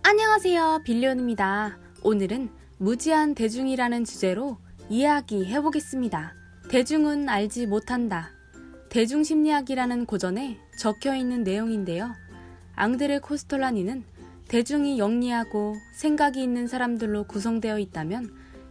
안녕하세요, 빌리온입니다. 오늘은 무지한 대중이라는 주제로 이야기해보겠습니다. 대중은 알지 못한다. 대중심리학이라는 고전에 적혀있는 내용인데요. 앙드레 코스톨라니는 대중이 영리하고 생각이 있는 사람들로 구성되어 있다면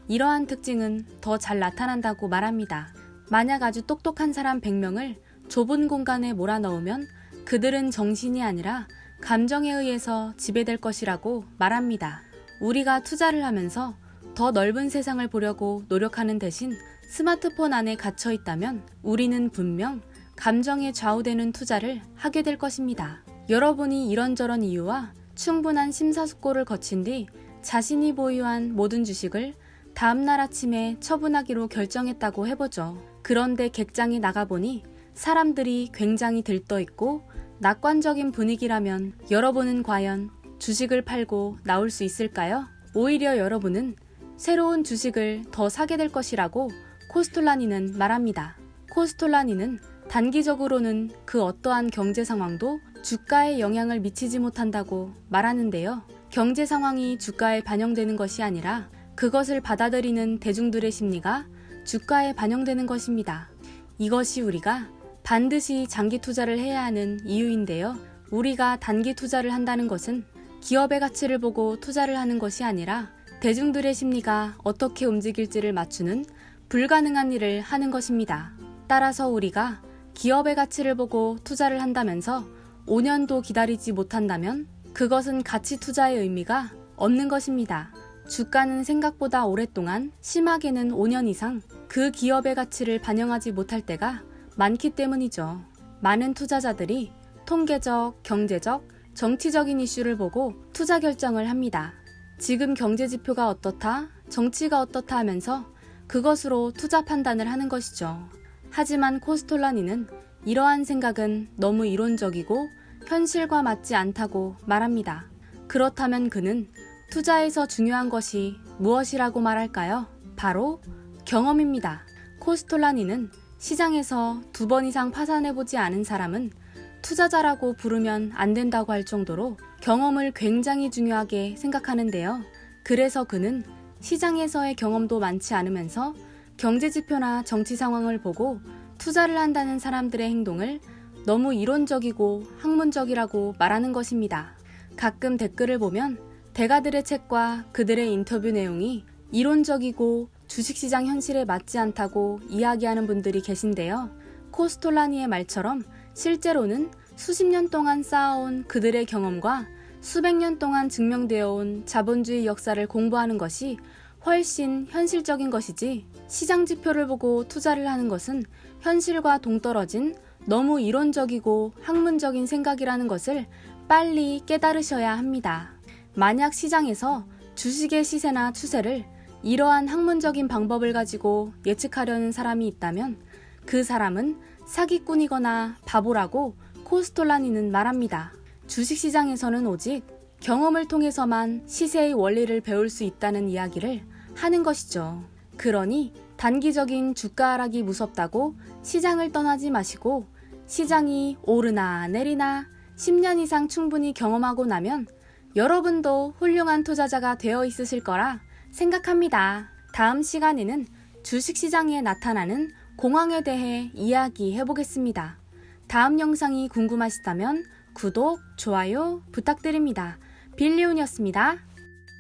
이러한 특징은 더 잘 나타난다고 말합니다. 만약 아주 똑똑한 사람 100명을 좁은 공간에 몰아넣으면 그들은 정신이 아니라 감정에 의해서 지배될 것이라고 말합니다. 우리가 투자를 하면서 더 넓은 세상을 보려고 노력하는 대신 스마트폰 안에 갇혀 있다면 우리는 분명 감정에 좌우되는 투자를 하게 될 것입니다. 여러분이 이런저런 이유와 충분한 심사숙고를 거친 뒤 자신이 보유한 모든 주식을 다음날 아침에 처분하기로 결정했다고 해보죠. 그런데 객장에 나가보니 사람들이 굉장히 들떠있고 낙관적인 분위기라면 여러분은 과연 주식을 팔고 나올 수 있을까요? 오히려 여러분은 새로운 주식을 더 사게 될 것이라고 코스톨라니는 말합니다. 코스톨라니는 단기적으로는 그 어떠한 경제 상황도 주가에 영향을 미치지 못한다고 말하는데요. 경제 상황이 주가에 반영되는 것이 아니라 그것을 받아들이는 대중들의 심리가 주가에 반영되는 것입니다. 이것이 우리가 반드시 장기 투자를 해야 하는 이유인데요. 우리가 단기 투자를 한다는 것은 기업의 가치를 보고 투자를 하는 것이 아니라 대중들의 심리가 어떻게 움직일지를 맞추는 불가능한 일을 하는 것입니다. 따라서 우리가 기업의 가치를 보고 투자를 한다면서 5년도 기다리지 못한다면 그것은 가치 투자의 의미가 없는 것입니다. 주가는 생각보다 오랫동안, 심하게는 5년 이상 그 기업의 가치를 반영하지 못할 때가 많기 때문이죠. 많은 투자자들이 통계적, 경제적, 정치적인 이슈를 보고 투자 결정을 합니다. 지금 경제 지표가 어떻다, 정치가 어떻다 하면서 그것으로 투자 판단을 하는 것이죠. 하지만 코스톨라니는 이러한 생각은 너무 이론적이고 현실과 맞지 않다고 말합니다. 그렇다면 그는 투자에서 중요한 것이 무엇이라고 말할까요? 바로 경험입니다. 코스톨라니는 시장에서 2번 이상 파산해보지 않은 사람은 투자자라고 부르면 안 된다고 할 정도로 경험을 굉장히 중요하게 생각하는데요. 그래서 그는 시장에서의 경험도 많지 않으면서 경제지표나 정치 상황을 보고 투자를 한다는 사람들의 행동을 너무 이론적이고 학문적이라고 말하는 것입니다. 가끔 댓글을 보면 대가들의 책과 그들의 인터뷰 내용이 이론적이고 주식시장 현실에 맞지 않다고 이야기하는 분들이 계신데요. 코스톨라니의 말처럼 실제로는 수십 년 동안 쌓아온 그들의 경험과 수백 년 동안 증명되어 온 자본주의 역사를 공부하는 것이 훨씬 현실적인 것이지 시장 지표를 보고 투자를 하는 것은 현실과 동떨어진 너무 이론적이고 학문적인 생각이라는 것을 빨리 깨달으셔야 합니다. 만약 시장에서 주식의 시세나 추세를 이러한 학문적인 방법을 가지고 예측하려는 사람이 있다면 그 사람은 사기꾼이거나 바보라고 코스톨라니는 말합니다. 주식시장에서는 오직 경험을 통해서만 시세의 원리를 배울 수 있다는 이야기를 하는 것이죠. 그러니 단기적인 주가 하락이 무섭다고 시장을 떠나지 마시고 시장이 오르나 내리나 10년 이상 충분히 경험하고 나면 여러분도 훌륭한 투자자가 되어 있으실 거라 생각합니다. 다음 시간에는 주식시장에 나타나는 공황에 대해 이야기해 보겠습니다. 다음 영상이 궁금하시다면 구독, 좋아요 부탁드립니다. 빌리온이었습니다.